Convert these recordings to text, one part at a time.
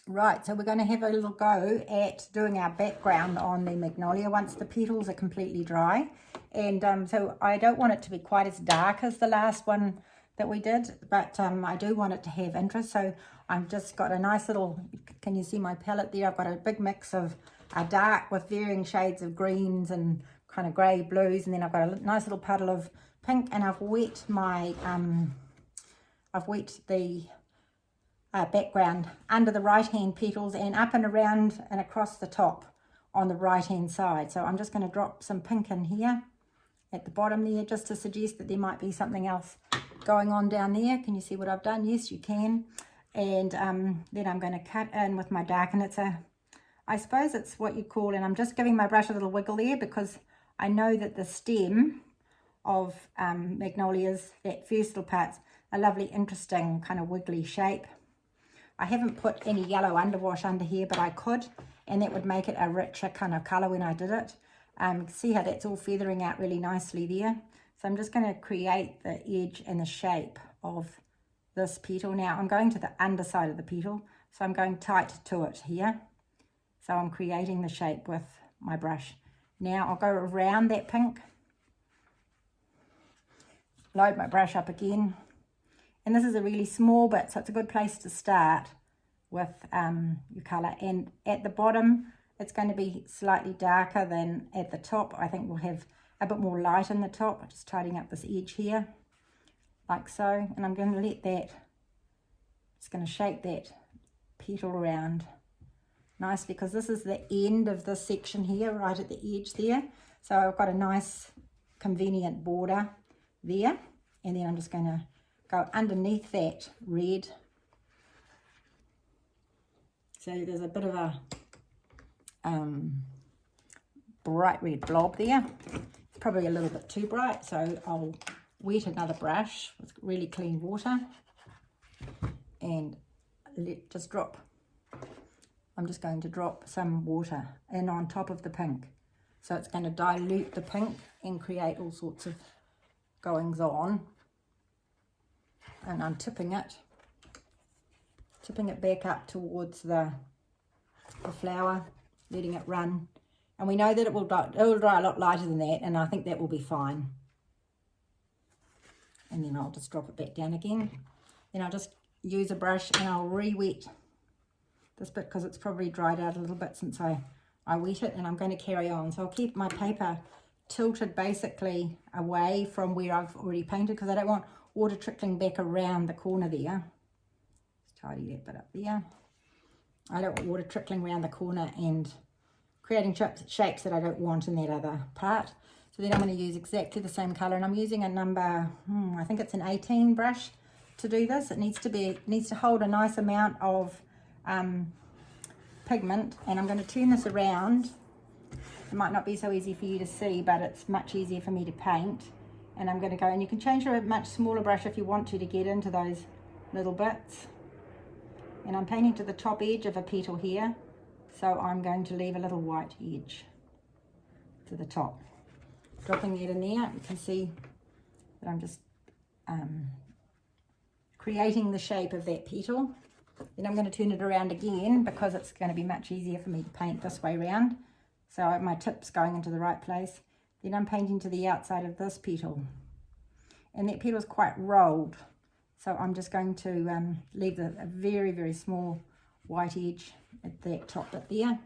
Right, so we're going to have a little go at doing our background on the Magnolia once the petals are completely dry. And so I don't want it to be quite as dark as the last one that we did, but I do want it to have interest. So I've just got a nice little, can you see my palette there? I've got a big mix of dark with varying shades of greens and kind of grey blues, and then I've got a nice little puddle of pink, and I've wet my, the background under the right hand petals and up and around and across the top on the right hand side. So I'm just going to drop some pink in here at the bottom there, just to suggest that there might be something else going on down there. Can you see what I've done? Yes, you can. And then I'm going to cut in with my dark, and it's I suppose it's what you call, and I'm just giving my brush a little wiggle there because I know that the stem of Magnolias, that first little part's a lovely, interesting kind of wiggly shape. I haven't put any yellow underwash under here, but I could, and that would make it a richer kind of colour when I did it. See how that's all feathering out really nicely there. So I'm just going to create the edge and the shape of this petal. Now I'm going to the underside of the petal, so I'm going tight to it here. So I'm creating the shape with my brush. Now I'll go around that pink, load my brush up again. And this is a really small bit, so it's a good place to start with your colour. And at the bottom, it's going to be slightly darker than at the top. I think we'll have a bit more light in the top. Just tidying up this edge here, like so. And I'm going to let that, just going to shape that petal around nicely, because this is the end of this section here, right at the edge there. So I've got a nice convenient border there. And then I'm just going to go underneath that red. So there's a bit of a bright red blob there. It's probably a little bit too bright, so I'll wet another brush with really clean water and just drop. I'm just going to drop some water in on top of the pink. So it's going to dilute the pink and create all sorts of goings on. And I'm tipping it back up towards the flower, letting it run. And we know that it will dry a lot lighter than that, and I think that will be fine. And then I'll just drop it back down again. Then I'll just use a brush and I'll re-wet this bit because it's probably dried out a little bit since I wet it, and I'm going to carry on. So I'll keep my paper tilted basically away from where I've already painted because I don't want water trickling back around the corner there. Just tidy that bit up there. I don't want water trickling around the corner and creating shapes that I don't want in that other part. So then I'm going to use exactly the same colour, and I'm using a number, I think it's an 18 brush to do this. It needs to hold a nice amount of pigment, and I'm going to turn this around. It might not be so easy for you to see, but it's much easier for me to paint. And I'm going to go, and you can change to a much smaller brush if you want to get into those little bits. And I'm painting to the top edge of a petal here, so I'm going to leave a little white edge to the top. Dropping it in there, you can see that I'm just creating the shape of that petal. Then I'm going to turn it around again because it's going to be much easier for me to paint this way around. So my tip's going into the right place. Then I'm painting to the outside of this petal. And that petal is quite rolled. So I'm just going to leave a very, very small white edge at that top bit there.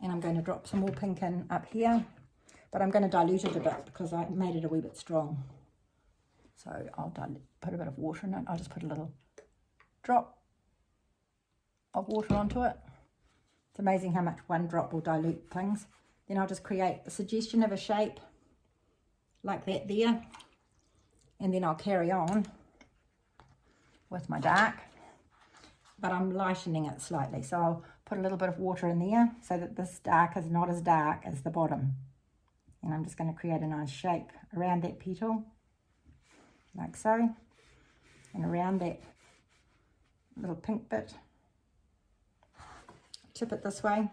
And I'm going to drop some more pink in up here. But I'm going to dilute it a bit because I made it a wee bit strong. So I'll put a bit of water in it. I'll just put a little drop of water onto it. It's amazing how much one drop will dilute things. Then I'll just create a suggestion of a shape like that there. And then I'll carry on with my dark. But I'm lightening it slightly. So I'll put a little bit of water in there so that this dark is not as dark as the bottom. And I'm just going to create a nice shape around that petal, like so. And around that little pink bit. Tip it this way.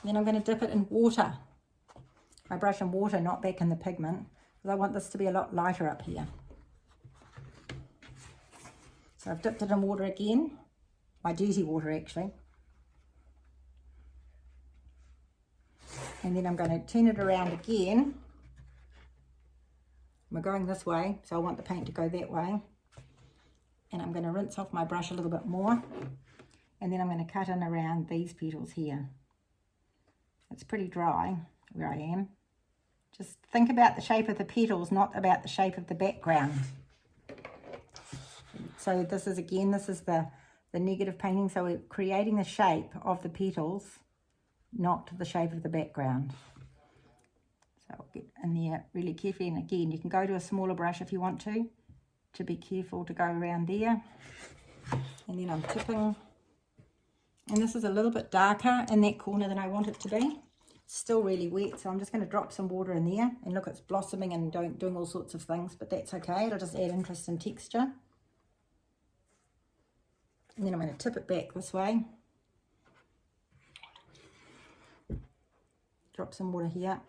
Then I'm going to dip it in water. My brush in water, not back in the pigment, because I want this to be a lot lighter up here. So I've dipped it in water again, my dirty water actually. And then I'm going to turn it around again. We're going this way, so I want the paint to go that way. And I'm going to rinse off my brush a little bit more. And then I'm going to cut in around these petals here. It's pretty dry where I am. Just think about the shape of the petals, not about the shape of the background. So this is, again, this is the negative painting. So we're creating the shape of the petals, not the shape of the background. So I'll get in there really carefully. And again, you can go to a smaller brush if you want to be careful to go around there. And then I'm tipping. And this is a little bit darker in that corner than I want it to be. It's still really wet, so I'm just going to drop some water in there. And look, it's blossoming and doing all sorts of things, but that's okay. It'll just add interest and texture. And then I'm going to tip it back this way. Drop some water here.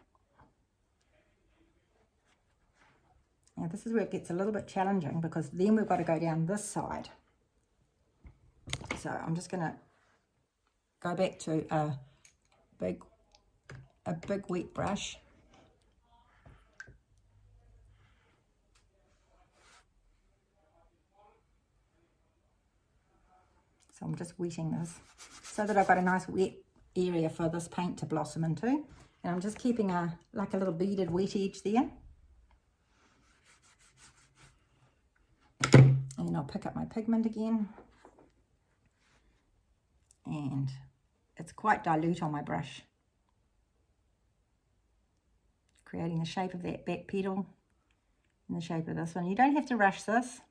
Now this is where it gets a little bit challenging, because then we've got to go down this side. So I'm just going to go back to a big wet brush. So I'm just wetting this so that I've got a nice wet area for this paint to blossom into. And I'm just keeping like a little beaded wet edge there. And then I'll pick up my pigment again. And it's quite dilute on my brush, creating the shape of that back petal and the shape of this one. You don't have to rush this.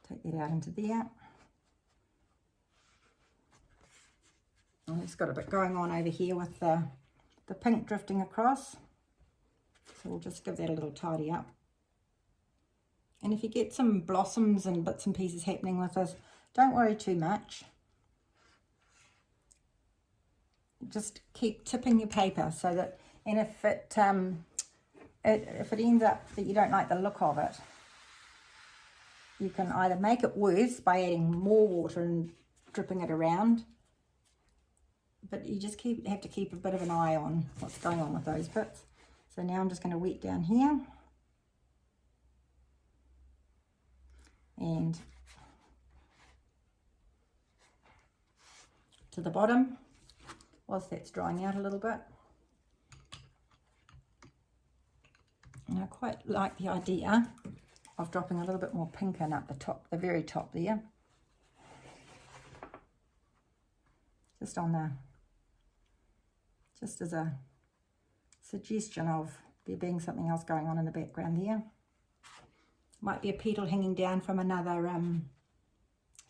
Take that out into there. And it's got a bit going on over here with the pink drifting across. So we'll just give that a little tidy up. And if you get some blossoms and bits and pieces happening with this, don't worry too much. Just keep tipping your paper so that, and if it ends up that you don't like the look of it, you can either make it worse by adding more water and dripping it around, but you just have to keep a bit of an eye on what's going on with those bits. So now I'm just going to wet down here. And to the bottom, whilst that's drying out a little bit. And I quite like the idea of dropping a little bit more pink in up the top, the very top there. Just as a suggestion of there being something else going on in the background there. Might be a petal hanging down from another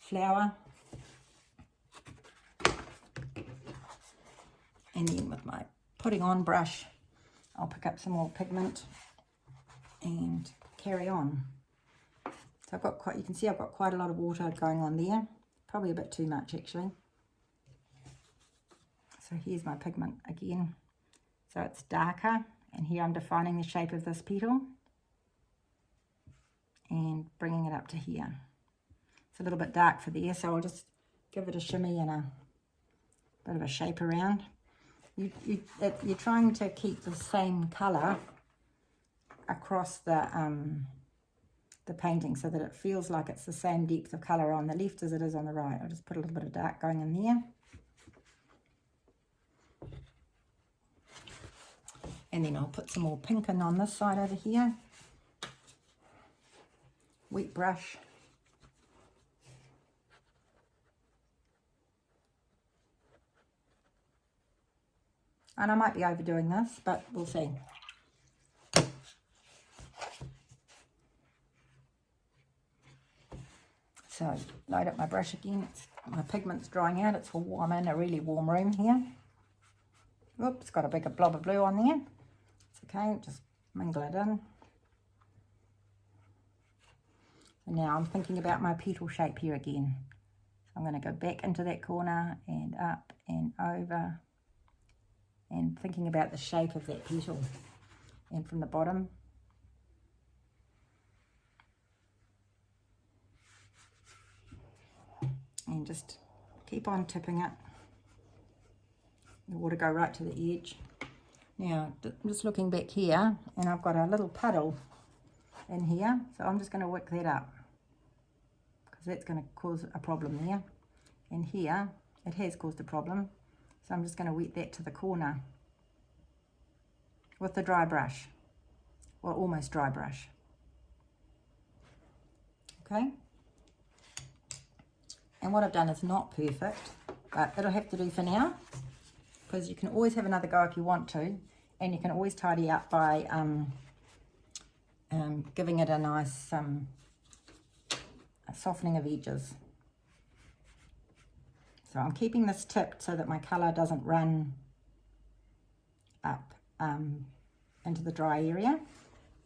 flower. And then with my putting on brush, I'll pick up some more pigment and carry on. So I've got you can see I've got quite a lot of water going on there. Probably a bit too much actually. So here's my pigment again. So it's darker, and here I'm defining the shape of this petal and bringing it up to here. It's a little bit dark for there, so I'll just give it a shimmy and a bit of a shape around. You're trying to keep the same colour across the painting so that it feels like it's the same depth of colour on the left as it is on the right. I'll just put a little bit of dark going in there. And then I'll put some more pink in on this side over here. Wet brush. And I might be overdoing this, but we'll see. So load up my brush again. My pigment's drying out. It's warm. I'm in a really warm room here. Oops, got a bigger blob of blue on there. It's okay, just mingle it in. And now I'm thinking about my petal shape here again. So I'm going to go back into that corner and up and over. And thinking about the shape of that petal. And from the bottom, and just keep on tipping it. The water go right to the edge. Now, I'm just looking back here, and I've got a little puddle in here, so I'm just going to wick that up, because that's going to cause a problem there. And here, it has caused a problem, so I'm just going to wet that to the corner with the dry brush, well, almost dry brush. Okay? And what I've done is not perfect, but it'll have to do for now, because you can always have another go if you want to, and you can always tidy up by giving it a nice softening of edges. So I'm keeping this tipped so that my colour doesn't run up into the dry area,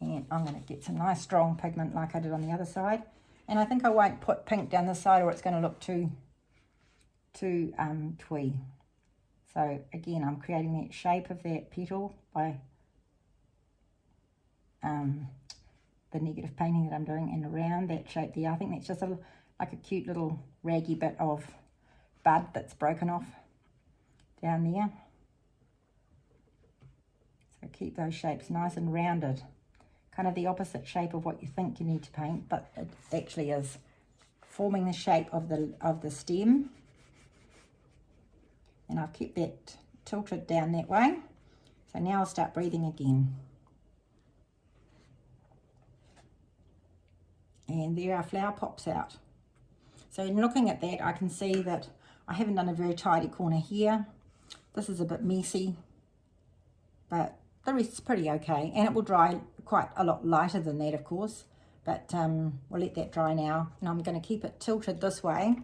and I'm going to get some nice strong pigment like I did on the other side. And I think I won't put pink down this side, or it's going to look too twee. So again, I'm creating that shape of that petal by the negative painting that I'm doing, and around that shape there. I think that's just like a cute little raggy bit of bud that's broken off down there. So keep those shapes nice and rounded, kind of the opposite shape of what you think you need to paint, but it actually is forming the shape of the stem. And I've kept that tilted down that way. So now I'll start breathing again. And there our flower pops out. So in looking at that, I can see that I haven't done a very tidy corner here. This is a bit messy, but the rest's pretty okay. And it will dry quite a lot lighter than that, of course. But we'll let that dry now. And I'm going to keep it tilted this way,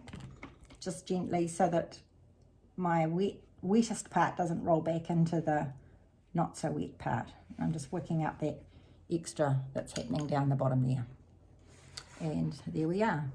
just gently, so that my wettest part doesn't roll back into the not so wet part. I'm just wicking up that extra that's happening down the bottom there. And there we are.